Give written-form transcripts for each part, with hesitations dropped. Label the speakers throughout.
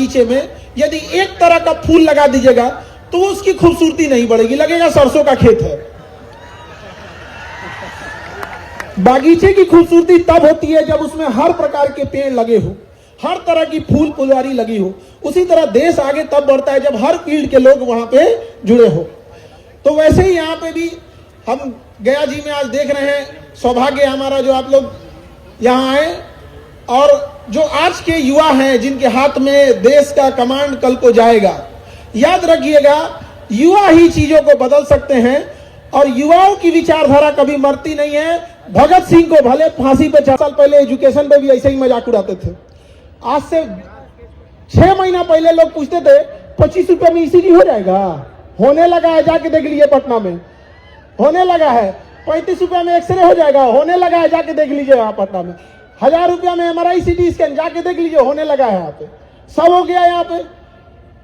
Speaker 1: बगीचे में यदि एक तरह का फूल लगा दीजिएगा तो उसकी खूबसूरती नहीं बढ़ेगी, लगेगा सरसों का खेत है। बागीचे की खूबसूरती तब होती है जब उसमें हर प्रकार के पेड़ लगे हो, हर तरह की फूल फुलवारी लगी हो। उसी तरह देश आगे तब बढ़ता है जब हर फील्ड के लोग वहां पे जुड़े हो। तो वैसे ही यहाँ पे भी हम गया जी में आज देख रहे हैं, सौभाग्य हमारा जो आप लोग यहाँ आए, और जो आज के युवा हैं जिनके हाथ में देश का कमांड कल को जाएगा, याद रखिएगा युवा ही चीजों को बदल सकते हैं और युवाओं की विचारधारा कभी मरती नहीं है। भगत सिंह को भले फांसी पे 4 साल पहले एजुकेशन पे भी ऐसे ही मजाक उड़ाते थे। आज से 6 महीना पहले लोग पूछते थे 25 रुपए में ईसीजी हो जाएगा, होने लगा है, जाके देख लीजिए पटना में होने लगा है। 35 रुपए में एक्सरे हो जाएगा, होने लगा है, जाके देख लीजिए यहाँ पटना में। 1000 रुपया में एमआरआई सीटी स्कैन, जाके देख लीजिए, होने लगा है यहाँ पे। सब हो गया यहाँ पे।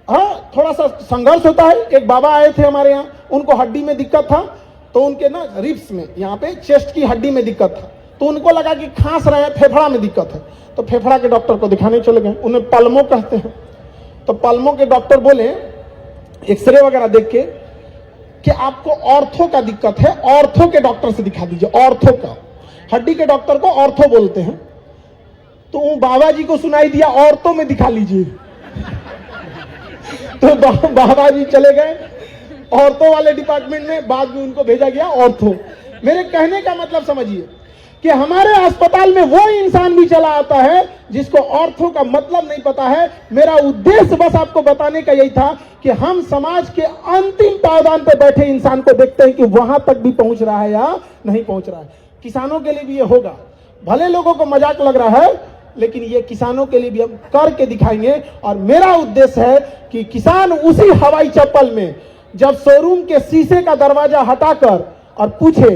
Speaker 1: हाँ, थोड़ा सा संघर्ष होता है। एक बाबा आए थे हमारे यहाँ, उनको हड्डी में दिक्कत था, तो उनके ना रिब्स में यहाँ पे चेस्ट की हड्डी में दिक्कत था, तो उनको लगा कि खांस रहे हैं, फेफड़ा में दिक्कत है, तो फेफड़ा के डॉक्टर को दिखाने चले गए। उन्हें पल्मो कहते हैं। तो पल्मो के डॉक्टर बोले एक्सरे वगैरह देख के कि आपको ऑर्थो का दिक्कत है, ऑर्थो के डॉक्टर से दिखा दीजिए। ऑर्थो का, हड्डी के डॉक्टर को ऑर्थो बोलते हैं। तो बाबा जी को सुनाई दिया ऑर्थो में दिखा लीजिए। तो बाबा जी चले गए ऑर्थो वाले डिपार्टमेंट में, बाद में उनको भेजा गया ऑर्थो। मेरे कहने का मतलब समझिए कि हमारे अस्पताल में वो इंसान भी चला आता है जिसको ऑर्थो का मतलब नहीं पता है। मेरा उद्देश्य बस आपको बताने का यही था कि हम समाज के अंतिम पावदान पर बैठे इंसान को देखते हैं कि वहां तक भी पहुंच रहा है या नहीं पहुंच रहा है। किसानों के लिए भी ये होगा, भले लोगों को मजाक लग रहा है, लेकिन ये किसानों के लिए भी हम करके दिखाएंगे। और मेरा उद्देश्य है कि किसान उसी हवाई चप्पल में जब शोरूम के शीशे का दरवाजा हटाकर और पूछे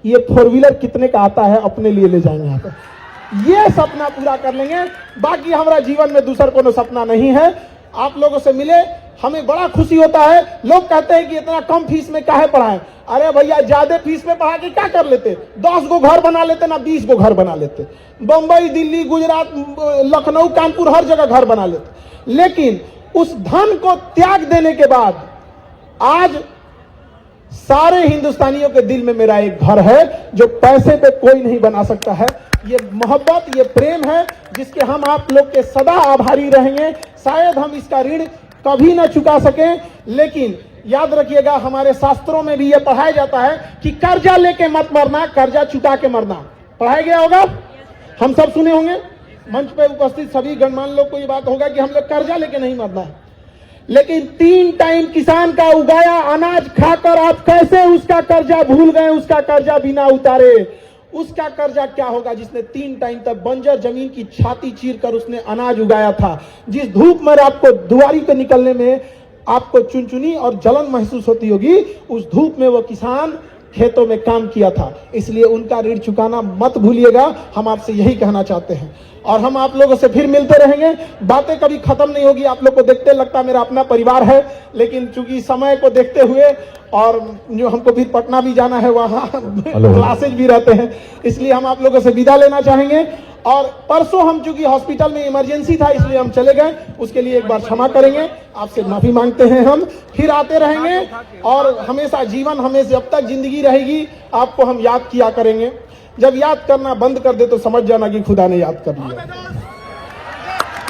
Speaker 1: ये 4 व्हीलर कितने का आता है, अपने लिए ले जाएंगे यहाँ पर। ये सपना पूरा कर लेंगे। बाकी हमारा जीवन में दूसरा कोई सपना नहीं है। आप लोगों से मिले हमें बड़ा खुशी होता है। लोग कहते हैं कि इतना कम फीस में काहे पढ़ाएं। अरे भैया, ज्यादा फीस में पढ़ा के क्या कर लेते? 10 गो घर बना लेते ना 20 गो घर बना लेते। बंबई, दिल्ली, गुजरात, लखनऊ, कानपुर, हर जगह घर बना लेते। लेकिन उस धन को त्याग देने के बाद आज सारे हिंदुस्तानियों के दिल में मेरा एक घर है जो पैसे पे कोई नहीं बना सकता है। ये मोहब्बत, ये प्रेम है जिसके हम आप लोग के सदा आभारी रहेंगे। शायद हम इसका ऋण कभी ना चुका सकें, लेकिन याद रखिएगा हमारे शास्त्रों में भी यह पढ़ाया जाता है कि कर्जा लेके मत मरना, कर्जा चुका के मरना। पढ़ाया गया होगा, हम सब सुने होंगे। मंच पे उपस्थित सभी गणमान्य लोग को यह बात होगा कि हम लोग कर्जा लेके नहीं मरना है। लेकिन 3 टाइम किसान का उगाया अनाज खाकर आप कैसे उसका कर्जा भूल गए? उसका कर्जा बिना उतारे, उसका कर्जा क्या होगा जिसने 3 टाइम तक बंजर जमीन की छाती चीर कर उसने अनाज उगाया था। जिस धूप में आपको दुआरी पे निकलने में आपको चुनचुनी और जलन महसूस होती होगी, उस धूप में वो किसान खेतों में काम किया था। इसलिए उनका ऋण चुकाना मत भूलिएगा। हम आपसे यही कहना चाहते हैं और हम आप लोगों से फिर मिलते रहेंगे। बातें कभी खत्म नहीं होगी। आप लोग को देखते लगता मेरा अपना परिवार है, लेकिन चूंकि समय को देखते हुए और जो हमको फिर पटना भी जाना है, वहाँ क्लासेज भी रहते हैं, इसलिए हम आप लोगों से विदा लेना चाहेंगे। और परसों हम चूंकि हॉस्पिटल में इमरजेंसी था इसलिए हम चले गए, उसके लिए एक बार क्षमा करेंगे, आपसे माफी मांगते हैं। हम फिर आते रहेंगे और हमेशा जीवन, हमें जब तक जिंदगी रहेगी आपको हम याद किया करेंगे। जब याद करना बंद कर दे तो समझ जाना कि खुदा ने याद कर लिया।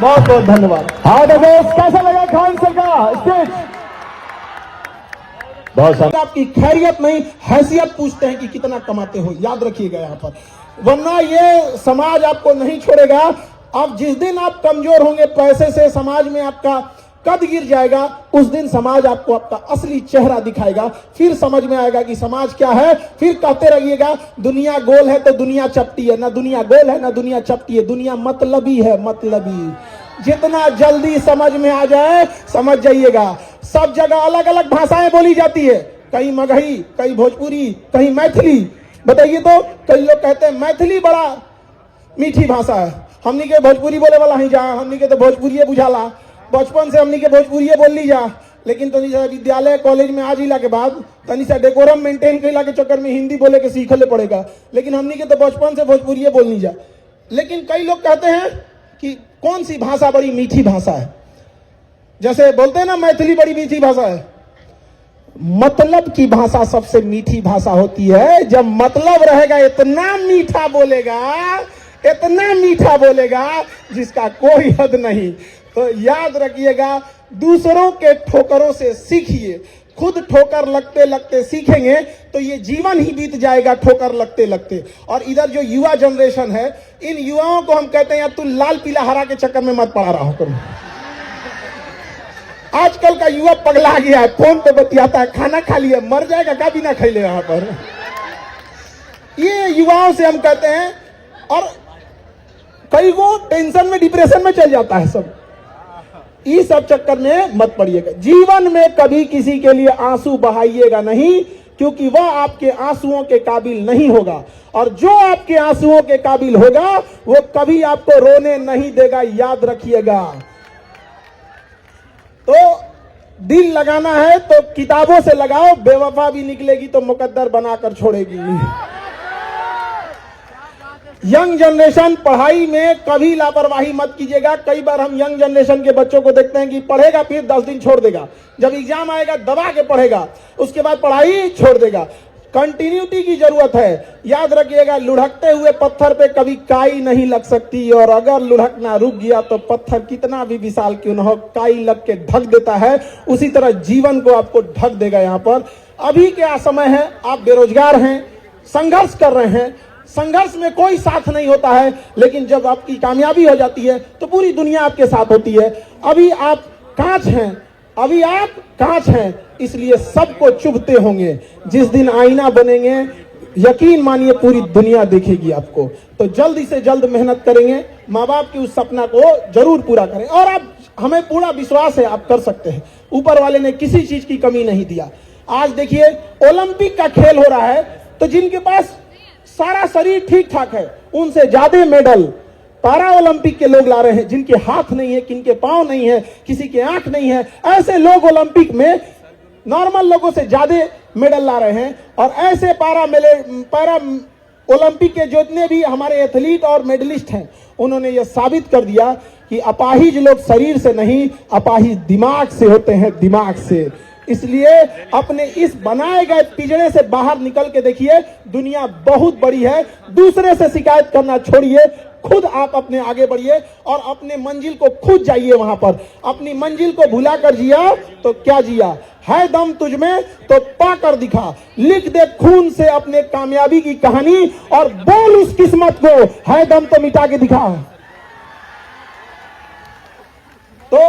Speaker 1: बहुत बहुत धन्यवाद। कैसा लगा खान सर का स्टेज? बहुत आपकी खैरियत नहीं, हैसियत पूछते हैं कि कितना कमाते हो, याद रखिएगा यहाँ पर, वरना ये समाज आपको नहीं छोड़ेगा। अब जिस दिन आप कमजोर होंगे पैसे से, समाज में आपका कद गिर जाएगा, उस दिन समाज आपको आपका असली चेहरा दिखाएगा। फिर समझ में आएगा कि समाज क्या है। फिर कहते रहिएगा दुनिया गोल है तो दुनिया चपटी है, ना दुनिया गोल है ना दुनिया चपटी है, दुनिया मतलबी है, मतलबी। जितना जल्दी समझ में आ जाए समझ जाइएगा। सब जगह अलग अलग भाषाएं बोली जाती है, कहीं मगही, कहीं भोजपुरी, कहीं मैथिली। बताइए तो कई लोग कहते हैं मैथिली बड़ा मीठी भाषा है, हमनी के भोजपुरी बोले वाला ही जा, हमनी के तो भोजपुरी बुझाला, बचपन से हमनी के भोजपुरी बोल ली जा। लेकिन तनी सा विद्यालय कॉलेज में आ जिला के बाद तनी सा डेकोरम मेंटेन कैला के चक्कर में हिंदी बोले के सीखले पड़ेगा, लेकिन हमनी के तो बचपन से भोजपुरी बोलनी जा। लेकिन कई लोग कहते हैं कि कौन सी भाषा बड़ी मीठी भाषा है। जैसे बोलते हैं ना मैथिली बड़ी मीठी भाषा है, मतलब की भाषा सबसे मीठी भाषा होती है। जब मतलब रहेगा इतना मीठा बोलेगा, इतना मीठा बोलेगा जिसका कोई हद नहीं। तो याद रखिएगा, दूसरों के ठोकरों से सीखिए, खुद ठोकर लगते लगते सीखेंगे तो ये जीवन ही बीत जाएगा ठोकर लगते लगते। और इधर जो युवा जनरेशन है, इन युवाओं को हम कहते हैं यार तू लाल पीला हरा के चक्कर में मत पड़ा रहा करो। आजकल का युवा पगला गया है, फोन पे बतियाता है, खाना खा लिया, मर जाएगा क्या बिना खैले यहां पर। ये युवाओं से हम कहते हैं, और कई को टेंशन में डिप्रेशन में चल जाता है सब। इस सब चक्कर में मत पड़िएगा। जीवन में कभी किसी के लिए आंसू बहाइएगा नहीं, क्योंकि वह आपके आंसुओं के काबिल नहीं होगा, और जो आपके आंसुओं के काबिल होगा वो कभी आपको रोने नहीं देगा, याद रखिएगा। तो दिल लगाना है तो किताबों से लगाओ, बेवफा भी निकलेगी तो मुकद्दर बनाकर छोड़ेगी। यंग जनरेशन, पढ़ाई में कभी लापरवाही मत कीजिएगा। कई बार हम यंग जनरेशन के बच्चों को देखते हैं कि पढ़ेगा फिर 10 दिन छोड़ देगा, जब एग्जाम आएगा दबा के पढ़ेगा, उसके बाद पढ़ाई छोड़ देगा। कंटिन्यूटी की जरूरत है। याद रखिएगा, लुढ़कते हुए पत्थर पे कभी काई नहीं लग सकती, और अगर लुढ़कना रुक गया तो पत्थर कितना भी विशाल क्यों न हो, काई लग के ढक देता है। उसी तरह जीवन को आपको ढक देगा। यहाँ पर अभी क्या समय है, आप बेरोजगार हैं, संघर्ष कर रहे हैं, संघर्ष में कोई साथ नहीं होता है, लेकिन जब आपकी कामयाबी हो जाती है तो पूरी दुनिया आपके साथ होती है। अभी आप कांच हैं, अभी आप कांच हैं, इसलिए सबको चुभते होंगे। जिस दिन आईना बनेंगे, यकीन मानिए पूरी दुनिया देखेगी आपको। तो जल्दी से जल्द मेहनत करेंगे, माँ बाप की उस सपना को जरूर पूरा करें, और आप, हमें पूरा विश्वास है आप कर सकते हैं। ऊपर वाले ने किसी चीज की कमी नहीं दिया। आज देखिए ओलंपिक का खेल हो रहा है, तो जिनके पास सारा शरीर ठीक ठाक है, उनसे ज्यादा मेडल पैरा ओलंपिक के लोग ला रहे हैं। जिनके हाथ नहीं है, किनके पांव नहीं है, किसी के आंख नहीं है, ऐसे लोग ओलंपिक में नॉर्मल लोगों से ज्यादा मेडल ला रहे हैं। और ऐसे पैरा ओलंपिक के जितने भी हमारे एथलीट और मेडलिस्ट हैं, उन्होंने यह साबित कर दिया कि अपाहिज लोग शरीर से नहीं, अपाहिज दिमाग से होते हैं, दिमाग से। इसलिए अपने इस बनाए गए पिंजरे से बाहर निकल के देखिए, दुनिया बहुत बड़ी है। दूसरे से शिकायत करना छोड़िए, खुद आप अपने आगे बढ़िए और अपने मंजिल को खुद जाइए। वहां पर अपनी मंजिल को भुलाकर जिया तो क्या जिया, है दम तुझमें तो पाकर दिखा। लिख दे खून से अपने कामयाबी की कहानी, और बोल उस किस्मत को, है दम तो मिटा के दिखा। तो